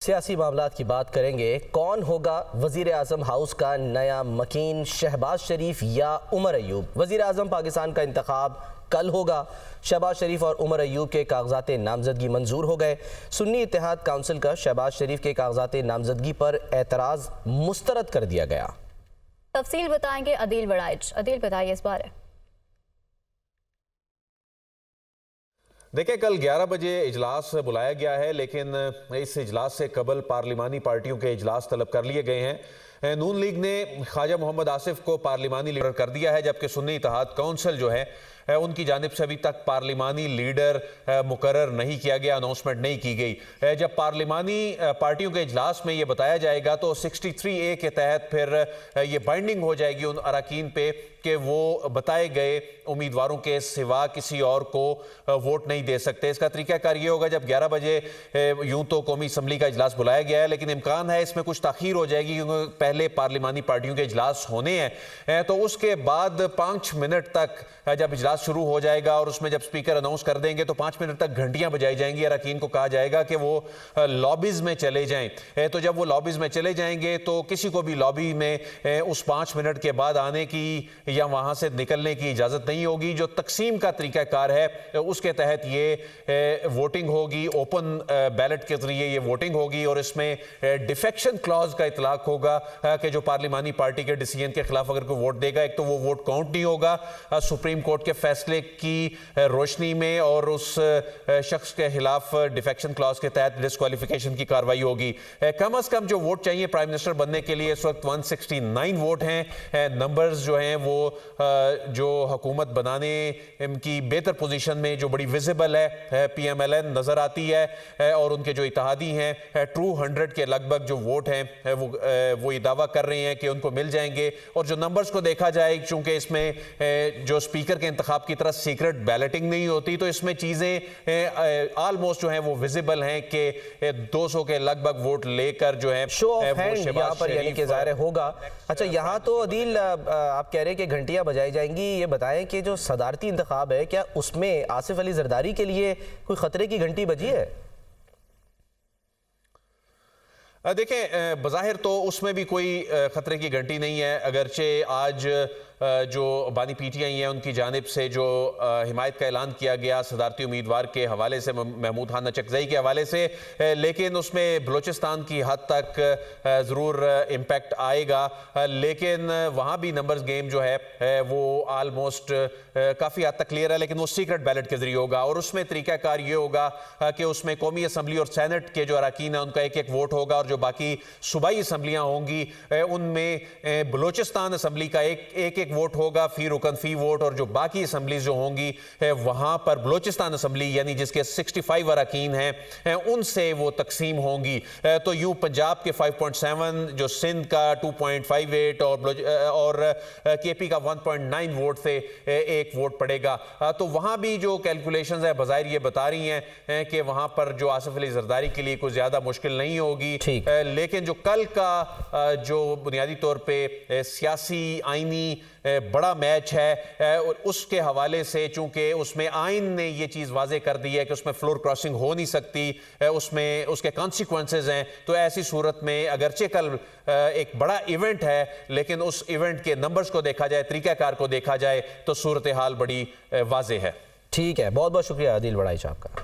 सियासी मामलात की बात करेंगे। कौन होगा वजीर आजम हाउस का नया मकीन, शहबाज शरीफ या उमर अयूब? वजीर आजम पाकिस्तान का इंतखाब कल होगा। शहबाज शरीफ और उमर अयूब के कागजात नामजदगी मंजूर हो गए। सुन्नी इत्तेहाद काउंसिल का शहबाज शरीफ के कागजात नामजदगी पर एतराज़ मुस्तरद कर दिया गया। तफसील बताएंगे अदील वड़ाइच। अदील बताइए इस बारे। देखिए, कल 11 बजे इजलास बुलाया गया है, लेकिन इस इजलास से कबल पार्लिमानी पार्टियों के इजलास तलब कर लिए गए हैं। नून लीग ने ख्वाजा मोहम्मद आसिफ को पार्लिमानी लीडर कर दिया है, जबकि सुन्नी इत्तेहाद काउंसिल जो है उनकी जानिब से अभी तक पार्लिमानी लीडर मुकर्रर नहीं किया गया, अनाउंसमेंट नहीं की गई। जब पार्लिमानी पार्टियों के इजलास में ये बताया जाएगा तो 63A के तहत फिर ये बाइंडिंग हो जाएगी उन अरकान पे कि वो बताए गए उम्मीदवारों के सिवा किसी और को वोट नहीं दे सकते। इसका तरीकाकार ये होगा, जब 11 बजे यूं तो कौमी असम्बली का इजलास बुलाया गया है, लेकिन इम्कान है इसमें कुछ ताखीर हो जाएगी क्योंकि पहले पार्लिमानी पार्टियों के इजलास होने हैं। तो उसके बाद 5 मिनट तक जब इजलास शुरू हो जाएगा और उसमें जब स्पीकर अनाउंस कर देंगे तो 5 मिनट तक घंटियां बजाई जाएंगी। अरकान को कहा जाएगा कि वो लॉबीज में चले जाएं। तो जब वो लॉबीज में चले जाएंगे तो किसी को भी लॉबी में उस 5 मिनट के बाद आने की या वहां से निकलने की इजाजत नहीं होगी। जो तकसीम का तरीकाकार है उसके तहत ये वोटिंग होगी, ओपन बैलेट के जरिए ये वोटिंग होगी और इसमें डिफेक्शन क्लॉज का इतलाक होगा कि जो पार्लिमानी पार्टी के डिसीजन के खिलाफ अगर कोई वोट देगा, एक तो वो वोट काउंट नहीं होगा सुप्रीम कोर्ट के फैसले की रोशनी में, और उस शख्स के खिलाफ डिफेक्शन क्लॉज के तहत डिस्क्वालिफिकेशन की कार्रवाई होगी। कम से कम जो वोट चाहिए प्राइम मिनिस्टर बनने के लिए इस वक्त 169 वोट हैं। नंबर्स जो हैं वो जो हुकूमत बनाने की बेहतर पोजीशन में जो बड़ी विजिबल है PMLN नजर आती है और उनके जो इत्तेहादी हैं 200 के लगभग जो वोट हैं वो ये दावा कर रहे हैं कि उनको मिल जाएंगे। और जो नंबर्स को देखा जाए, चूंकि इसमें जो स्पीकर के इंतखाब की तरह सीक्रेट बैलेटिंग नहीं होती, तो इसमें चीजें ऑलमोस्ट जो हैं वो विजिबल हैं कि 200 के लगभग वोट लेकर जो है शो ऑफ हैंड यहाँ पर यानी कि ज़ाहिर होगा। अच्छा, यहाँ तो अदील आप कह रहे हैं कि घंटियां बजाई जाएंगी। ये बताएं कि जो सदारती इंतखाब है, क्या उसमें आसिफ अली जरदारी के लिए कोई खतरे की घंटी बजी है? देखें, बज़ाहिर तो उसमें भी कोई खतरे की घंटी नहीं है, अगरचे आज जो बानी PTI है उनकी जानिब से जो हिमायत का ऐलान किया गया सदारती उम्मीदवार के हवाले से, महमूद खान नचकज़ई के हवाले से, लेकिन उसमें बलूचिस्तान की हद तक ज़रूर इम्पैक्ट आएगा। लेकिन वहाँ भी नंबर्स गेम जो है वो आलमोस्ट काफ़ी हद तक क्लियर है, लेकिन वो सीक्रेट बैलेट के जरिए होगा और उसमें तरीकाकार ये होगा कि उसमें कौमी असम्बली और सैनेट के जो अरकान है उनका एक एक वोट होगा और जो बाकी सूबाई असम्बलियाँ होंगी उनमें बलूचिस्तान असम्बली का एक वोट होगा, फी रुकन फी वोट, और जो बाकी असम्बलीज जो होंगी वहां पर बलूचिस्तान असम्बली यानी जिसके 65 अरकान हैं उनसे वो तकसीम होंगी। तो यूं पंजाब के 5.7, जो सिंध का 2.58 और KP का 1.9 वोट से एक वोट पड़ेगा। तो वहां भी जो कैलकुलेशंस है बज़ाहिर ये बता रही हैं कि वहां पर जो आसिफ अली जरदारी के लिए कोई ज्यादा मुश्किल नहीं होगी। लेकिन जो कल का जो बुनियादी तौर पर सियासी आईनी बड़ा मैच है उसके हवाले से, चूंकि उसमें आइन ने यह चीज वाजे कर दी है कि उसमें फ्लोर क्रॉसिंग हो नहीं सकती, उसमें उसके कॉन्सिक्वेंसेज हैं। तो ऐसी सूरत में अगरचे कल एक बड़ा इवेंट है, लेकिन उस इवेंट के नंबर्स को देखा जाए, तरीकाकार को देखा जाए तो सूरत हाल बड़ी वाजे है। ठीक है, बहुत बहुत शुक्रिया अदील वड़ाइच आपका।